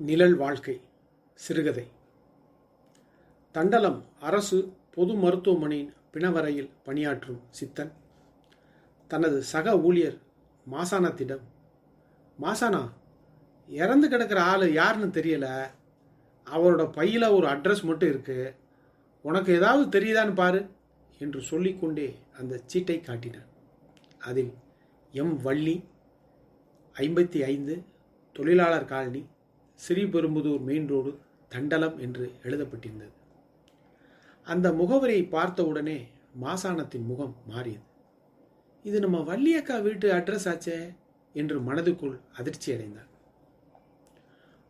நிழல் வாழ்க்கை சிறுகதை. தண்டலம் அரசு பொது மருத்துவமனையின் பிணவரையில் பணியாற்றும் சித்தன் தனது சக ஊழியர் மாசானத்திடம், மாசானா, இறந்து கிடக்கிற ஆள் யாருன்னு தெரியல, அவரோட பையில் ஒரு அட்ரஸ் மட்டும் இருக்கு, உனக்கு ஏதாவது தெரியுதான்னு பாரு என்று சொல்லிக்கொண்டே அந்த சீட்டை காட்டினார். அதில் எம் வள்ளி, 55, தொழிலாளர் colony, Sriperumbudur main road, Thandalam என்று எழுதப்பட்டிருந்தது. அந்த முகவரியை பார்த்தவுடனே மாசானத்தின் முகம் மாறியது. இது நம்ம வள்ளியக்கா வீட்டு அட்ரஸ் ஆச்சே என்று மனதுக்குள் அதிர்ச்சி அடைந்தான்.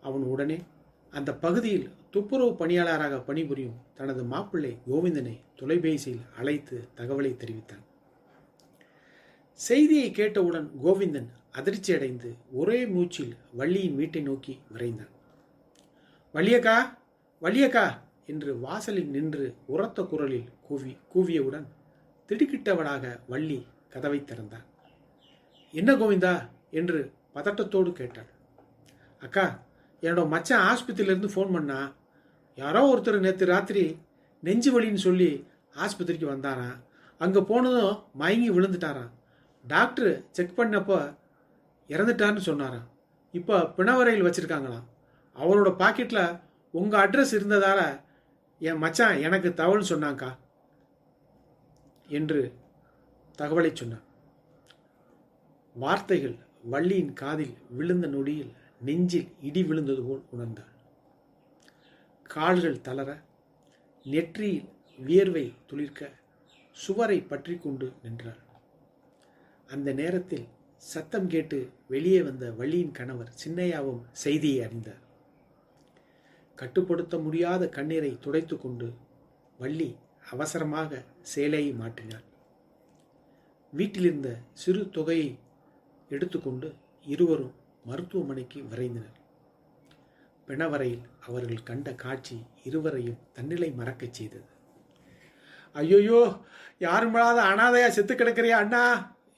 அவன் உடனே அந்த பகுதியில் துப்புரவு பணியாளராக பணிபுரியும் தனது மாப்பிள்ளை கோவிந்தனை தொலைபேசியில் அழைத்து தகவலை தெரிவித்தான். செய்தியை கேட்டவுடன் கோவிந்தன் அதிர்ச்சி அடைந்து ஒரே மூச்சில் வள்ளியின் வீட்டை நோக்கி விரைந்தான். வள்ளியக்கா, வள்ளியக்கா என்று வாசலில் நின்று உரத்த குரலில் கூவியவுடன் திடுக்கிட்டவளாக வள்ளி கதவை திறந்தாள். என்ன கோவிந்தா என்று பதட்டத்தோடு கேட்டாள். அக்கா, என்னோட மச்சான் ஆஸ்பத்திரியிலேருந்து ஃபோன் பண்ணா, யாரோ ஒருத்தர் நேற்று ராத்திரி நெஞ்சு வலின்னு சொல்லி ஆஸ்பத்திரிக்கு வந்தாராம். அங்கே போனதும் மயங்கி விழுந்துட்டாராம். டாக்டர் செக் பண்ணப்போ இறந்துட்டான்னு சொன்னாராம். இப்போ பிணவரையில் வச்சுருக்காங்களாம். அவரோட பாக்கெட்டில் உங்கள் அட்ரஸ் இருந்ததால் என் மச்சான் எனக்கு தகவல் சொன்னாங்க்கா என்று தகவலை சொன்னான். வார்த்தைகள் வள்ளியின் காதில் விழுந்த நொடியில் நெஞ்சில் இடி விழுந்தது போல் உணர்ந்தாள். கால்கள் தளர, நெற்றியில் வியர்வை துளிர்க்க சுவரை பற்றி கொண்டு நின்றாள். அந்த நேரத்தில் சத்தம் கேட்டு வெளியே வந்த வள்ளியின் கணவர் சின்னையாவும் செய்தியை அறிந்தார். கட்டுப்படுத்த முடியாத கண்ணீரை துடைத்து கொண்டு வள்ளி அவசரமாக சேலையை மாற்றினார். வீட்டிலிருந்த சிறு தொகையை எடுத்துக்கொண்டு இருவரும் மருத்துவமனைக்கு விரைந்தனர். பிணவரையில் அவர்கள் கண்ட காட்சி இருவரையும் தன்னிலை மறக்கச் செய்தது. ஐயோயோ, யாருமில்லாத அனாதையா செத்து கிடக்கிறியா அண்ணா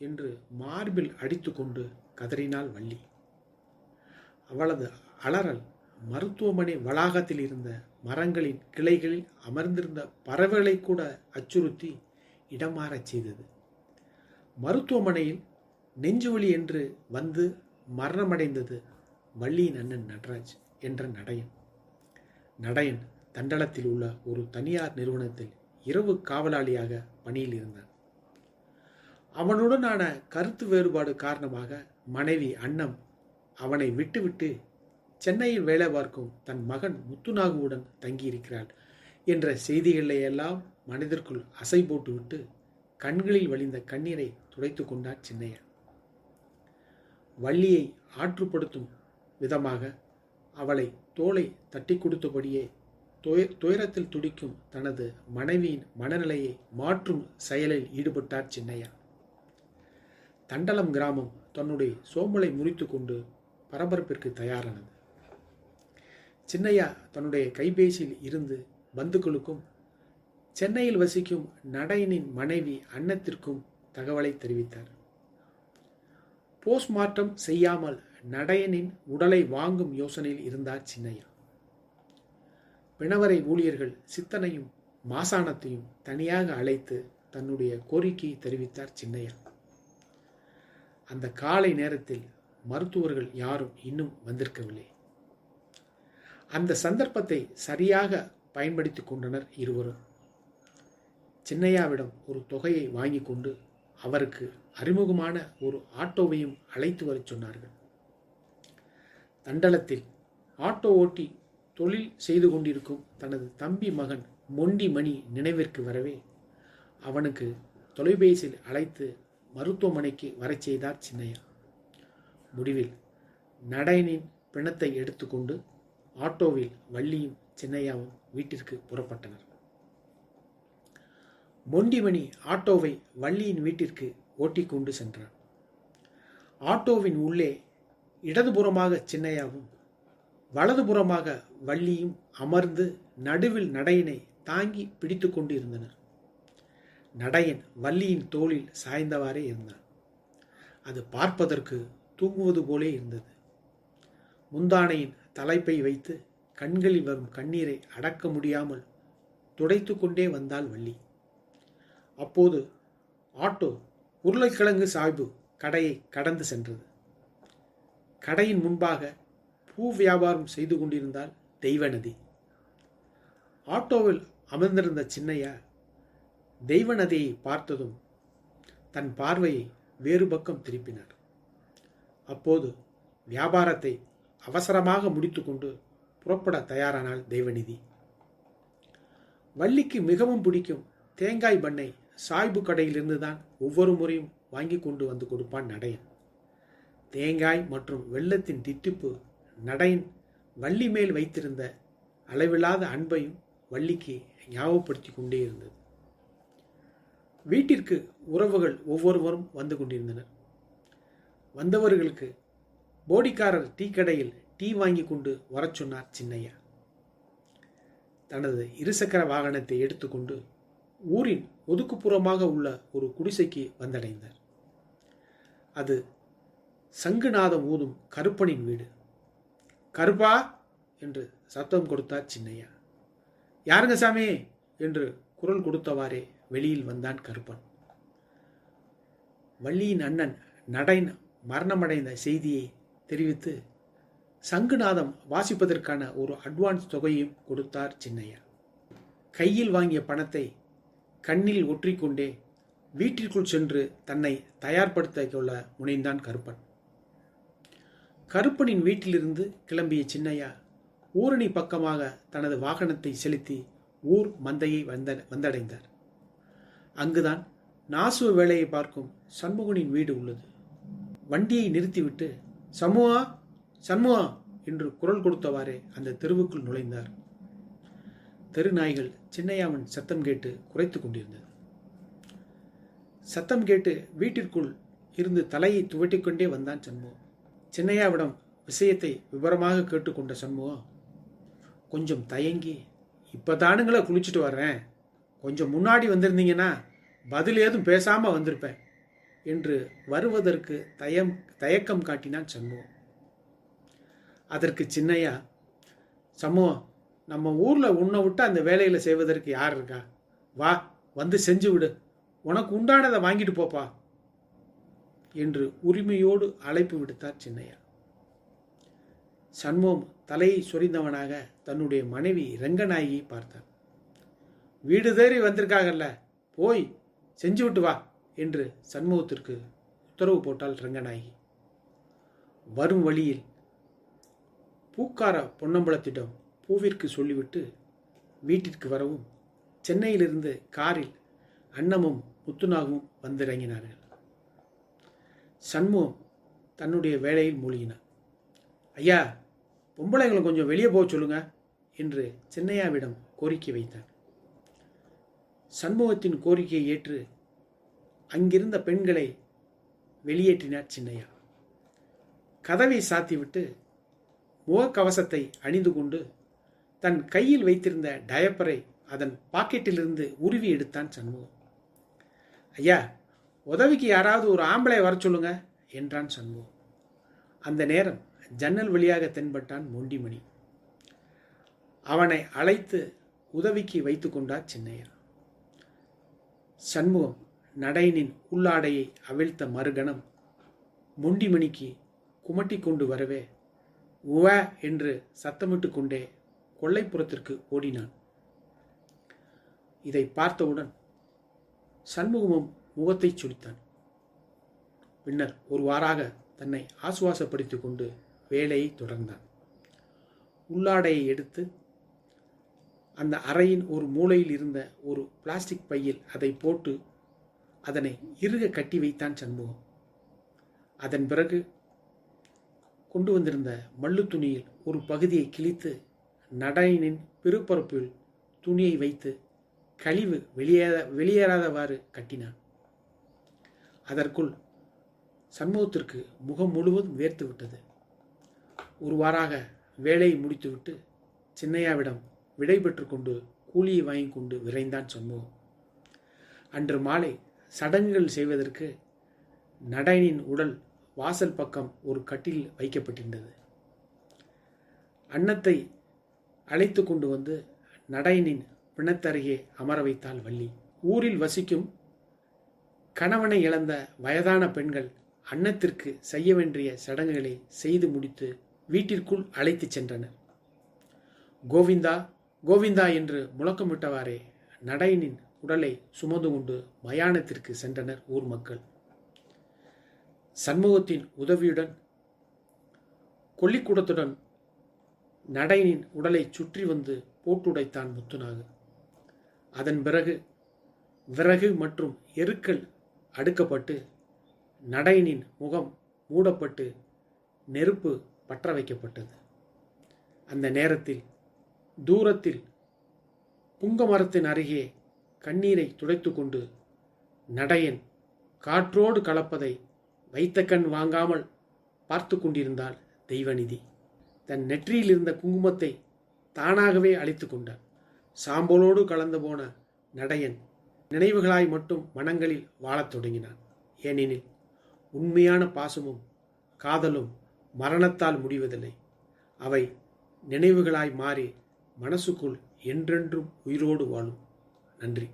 என்று மார்பில் அடித்து கொண்டு கதறினாள் வள்ளி. அவளது அலறல் மருத்துவமனை வளாகத்தில் இருந்த மரங்களின் கிளைகளில் அமர்ந்திருந்த பறவைகளை கூட அச்சுறுத்தி இடமாறச் செய்தது. மருத்துவமனையில் நெஞ்சுவலி என்று வந்து மரணமடைந்தது வள்ளியின் அண்ணன் நடராஜ் என்ற நடையன். நடையன் தண்டலத்தில் உள்ள ஒரு தனியார் நிறுவனத்தில் இரவு காவலாளியாக பணியில் இருந்தான். அவனுடனான கருத்து வேறுபாடு காரணமாக மனைவி அன்னம் அவனை விட்டுவிட்டு சென்னையில் வேலை பார்க்கும் தன் மகன் முத்துநாகுவுடன் தங்கியிருக்கிறாள் என்ற செய்திகளையெல்லாம் மனதிற்குள் அசை போட்டுவிட்டு கண்களில் வழிந்த கண்ணீரை துடைத்து கொண்டார் சின்னையா. வள்ளியை ஆற்றுப்படுத்தும் விதமாக அவளை தோளை தட்டி கொடுத்தபடியே துயரத்தில் துடிக்கும் தனது மனைவியின் மனநிலையை மாற்றும் செயலில் ஈடுபட்டார் சின்னையா. தண்டலம் கிராமம் தன்னுடைய சோம்பலை முறித்து கொண்டு பரபரப்பிற்கு தயாரானது. சின்னையா தன்னுடைய கைபேசியில் இருந்து பந்துக்களுக்கும் சென்னையில் வசிக்கும் நடையனின் மனைவி அன்னத்திற்கும் தகவலை தெரிவித்தார். போஸ்ட்மார்ட்டம் செய்யாமல் நடையனின் உடலை வாங்கும் யோசனையில் இருந்தார் சின்னையா. பிணவரை ஊழியர்கள் சித்தனையும் மாசானத்தையும் தனியாக அழைத்து தன்னுடைய கோரிக்கையை தெரிவித்தார் சின்னையா. அந்த காலை நேரத்தில் மருத்துவர்கள் யாரும் இன்னும் வந்திருக்கவில்லை. அந்த சந்தர்ப்பத்தை சரியாக பயன்படுத்தி கொண்டனர் இருவரும். சின்னையாவிடம் ஒரு தொகையை வாங்கி கொண்டு அவருக்கு அறிமுகமான ஒரு ஆட்டோவையும் அழைத்து வரச் சொன்னார்கள். தண்டலத்தில் ஆட்டோ ஓட்டி தொழில் செய்து கொண்டிருக்கும் தனது தம்பி மகன் மொண்டி மணி நினைவிற்கு வரவே அவனுக்கு தொலைபேசியில் அழைத்து மருத்துவமனைக்கு வரச் செய்தார் சின்னையா. முடிவில் நடையனின் பிணத்தை எடுத்துக்கொண்டு ஆட்டோவில் வள்ளியும் சின்னையாவும் வீட்டிற்கு புறப்பட்டனர். மொண்டிமணி ஆட்டோவை வள்ளியின் வீட்டிற்கு ஓட்டிக்கொண்டு சென்றார். ஆட்டோவின் உள்ளே இடதுபுறமாக சின்னையாவும் வலதுபுறமாக வள்ளியும் அமர்ந்து நடுவில் நடையனை தாங்கி பிடித்து கொண்டு இருந்தனர். நடையன் வள்ளியின் தோளில் சாய்ந்தவாறே இருந்தான். அது பார்ப்பதற்கு தூங்குவது போலே இருந்தது. முந்தானையின் தலைப்பை வைத்து கண்களில் வரும் கண்ணீரை அடக்க முடியாமல் துடைத்து கொண்டே வந்தாள் வள்ளி. அப்போது ஆட்டோ உருளைக்கிழங்கு சாய்பு கடையை கடந்து சென்றது. கடையின் முன்பாக பூ வியாபாரம் செய்து கொண்டிருந்தாள் தெய்வநதி. ஆட்டோவில் அமர்ந்திருந்த சின்னையா தெய்வநதியை பார்த்ததும் தன் பார்வையை வேறு பக்கம் திருப்பினார். அப்போது வியாபாரத்தை அவசரமாக முடித்துக்கொண்டு புறப்பட தயாரானாள் தெய்வநிதி. வள்ளிக்கு மிகவும் பிடிக்கும் தேங்காய் பண்ணை சாய்பு கடையிலிருந்து தான் ஒவ்வொரு முறையும் வாங்கி கொண்டு வந்து கொடுப்பான் நடையன். தேங்காய் மற்றும் வெள்ளத்தின் தித்திப்பு நடையன் வள்ளி மேல் வைத்திருந்த அளவில்லாத அன்பையும் வள்ளிக்கு ஞாபகப்படுத்தி கொண்டே இருந்தது. வீட்டிற்கு உறவுகள் ஒவ்வொருவரும் வந்து கொண்டிருந்தனர். வந்தவர்களுக்கு போடிக்காரர் டீ கடையில் டீ வாங்கி கொண்டு வரச் சொன்னார் சின்னையா. தனது இருசக்கர வாகனத்தை எடுத்துக்கொண்டு ஊரின் ஒதுக்குப்புறமாக உள்ள ஒரு குடிசைக்கு வந்தடைந்தார். அது சங்குநாதம் ஊதும் கருப்பனின் வீடு. கருப்பா என்று சத்தம் கொடுத்தார் சின்னையா. யாருங்க சாமி என்று குரல் கொடுத்தவாறே வெளியில் வந்தான் கருப்பன். வள்ளியின் அண்ணன் நடைன் மரணமடைந்த செய்தியை தெரிவித்து சங்குநாதம் வாசிப்பதற்கான ஒரு அட்வான்ஸ் தொகையும் கொடுத்தார் சின்னையா. கையில் வாங்கிய பணத்தை கண்ணில் ஒற்றிக்கொண்டே வீட்டிற்குள் சென்று தன்னை தயார்படுத்த கொள்ள முனைந்தான் கருப்பன். கருப்பனின் வீட்டிலிருந்து கிளம்பிய சின்னையா ஊரணி பக்கமாக தனது வாகனத்தை செலுத்தி ஊர் மந்தையை வந்தடைந்தார். அங்குதான் நாசுவ வேலையை பார்க்கும் சண்முகனின் வீடு உள்ளது. வண்டியை நிறுத்திவிட்டு சண்முகா சண்முகா என்று குரல் கொடுத்தவாறே அந்த தெருவுக்குள் நுழைந்தார். தெரு நாய்கள் சின்னையாவின் சத்தம் கேட்டு குறைத்து கொண்டிருந்தது. சத்தம் கேட்டு வீட்டிற்குள் இருந்து தலையை துவட்டிக்கொண்டே வந்தான் சண்முகம். சின்னையாவிடம் விஷயத்தை விவரமாக கேட்டுக்கொண்ட சண்முகம் கொஞ்சம் தயங்கி, இப்போதானுங்களே குளிச்சுட்டு வர்றேன், கொஞ்சம் முன்னாடி வந்திருந்தீங்கன்னா பதில் ஏதும் பேசாமல் வந்திருப்பேன் என்று வருவதற்கு தயக்கம் காட்டினான் சண்முகம். அதற்கு சின்னையா, சண்முகம், நம்ம ஊரில் உன்னை விட்டு அந்த வேலையில் செய்வதற்கு யார் இருக்கா? வா, வந்து செஞ்சு விடு, உனக்கு உண்டானதை வாங்கிட்டு போப்பா என்று உரிமையோடு அழைப்பு விடுத்தார் சின்னையா. சண்முகம் தலையை சொரிந்தவனாக தன்னுடைய மனைவி ரங்கநாயகியை பார்த்தார். வீடு தேறி வந்திருக்காங்கல்ல, போய் செஞ்சு விட்டு வா என்று சண்முகத்திற்கு உத்தரவு போட்டாள் ரங்கநாயகி. வரும் வழியில் பூக்கார பொன்னம்பலத்திடம் பூவிற்கு சொல்லிவிட்டு வீட்டிற்கு வரவும் சென்னையிலிருந்து காரில் அன்னமும் முத்துநாகவும் வந்திறங்கினார்கள். சண்முகம் தன்னுடைய வேலையில் மூழ்கினார். ஐயா, பொம்பளைங்களை கொஞ்சம் வெளியே போக சொல்லுங்க என்று சின்னையாவிடம் கோரிக்கை வைத்தார். சண்முகத்தின் கோரிக்கையை ஏற்று அங்கிருந்த பெண்களை வெளியேற்றினார் சின்னையா. கதவை சாத்திவிட்டு முகக்கவசத்தை அணிந்து கொண்டு தன் கையில் வைத்திருந்த டயப்பரை அதன் பாக்கெட்டிலிருந்து உருவி எடுத்தான் சண்முகம். ஐயா, உதவிக்கு யாராவது ஒரு ஆம்பளை வர சொல்லுங்க என்றான் சண்முகம். அந்த நேரம் ஜன்னல் வழியாக தென்பட்டான் மொண்டிமணி. அவனை அழைத்து உதவிக்கு வைத்து கொண்டார் சின்னையா. சண்முகம் நடையனின் உள்ளாடையை அவிழ்த்த மறுகணம் மொண்டிமணிக்கு குமட்டி கொண்டு வரவே உவ என்று சத்தமிட்டு கொண்டே கொல்லைப்புறத்திற்கு ஓடினான். இதை பார்த்தவுடன் சண்முகமும் முகத்தை சுளித்தான். பின்னர் ஒருவாறாக தன்னை ஆசுவாசப்படுத்திக் கொண்டு வேலையை தொடர்ந்தான். உள்ளாடையை எடுத்து அந்த அறையின் ஒரு மூலையில் இருந்த ஒரு பிளாஸ்டிக் பையில் அதை போட்டு அதனை இறுக கட்டி வைத்தான் சண்முகம். அதன் பிறகு கொண்டு வந்திருந்த மல்லு துணியில் ஒரு பகுதியை கிழித்து நடையனின் பிறப்பரப்பில் துணியை வைத்து கழிவு வெளியேறாதவாறு கட்டினான். அதற்குள் சண்முகத்திற்கு முகம் முழுவதும் வேர்த்து விட்டது. ஒருவாறாக வேலையை முடித்துவிட்டு சின்னையாவிடம் விடை பெற்று கொண்டு கூலியை வாங்கி கொண்டு விரைந்தான் சண்முகம். அன்று மாலை சடங்குகள் செய்வதற்கு நடையனின் உடல் வாசல் பக்கம் ஒரு கட்டில் வைக்கப்பட்டிருந்தது. அன்னத்தை அழைத்து கொண்டு வந்து நடையனின் பிணத்தருகே அமர வைத்தாள் வள்ளி. ஊரில் வசிக்கும் கணவனை இழந்த வயதான பெண்கள் அன்னத்திற்கு செய்ய வேண்டிய சடங்குகளை செய்து முடித்து வீட்டிற்குள் அழைத்துச் சென்றனர். கோவிந்தா கோவிந்தா என்று முழக்கமிட்டவாறே நடையனின் உடலை சுமந்து கொண்டு மயானத்திற்கு சென்றனர் ஊர் மக்கள். சண்முகத்தின் உதவியுடன் கொல்லிக்கூடத்துடன் நடையனின் உடலை சுற்றி வந்து போட்டுடைத்தான் முத்துநாகு. அதன் பிறகு விறகு மற்றும் எருக்கள் அடுக்கப்பட்டு நடையனின் முகம் மூடப்பட்டு நெருப்பு பற்ற வைக்கப்பட்டது. அந்த நேரத்தில் தூரத்தில் புங்க மரத்தின் அருகே கண்ணீரை துடைத்து கொண்டு நடையன் காற்றோடு கலப்பதை வைத்த கண் வாங்காமல் பார்த்து கொண்டிருந்தாள் தெய்வநிதி. தன் நெற்றியில் இருந்த குங்குமத்தை தானாகவே அழித்து கொண்டாள். சாம்பலோடு கலந்து போன நடையன் நினைவுகளாய் மட்டும் மனங்களில் வாழத் தொடங்கினான். ஏனெனில் உண்மையான பாசமும் காதலும் மரணத்தால் முடிவதில்லை. அவை நினைவுகளாய் மாறி மனசுக்குள் என்றென்றும் உயிரோடு வாழும். நன்றி.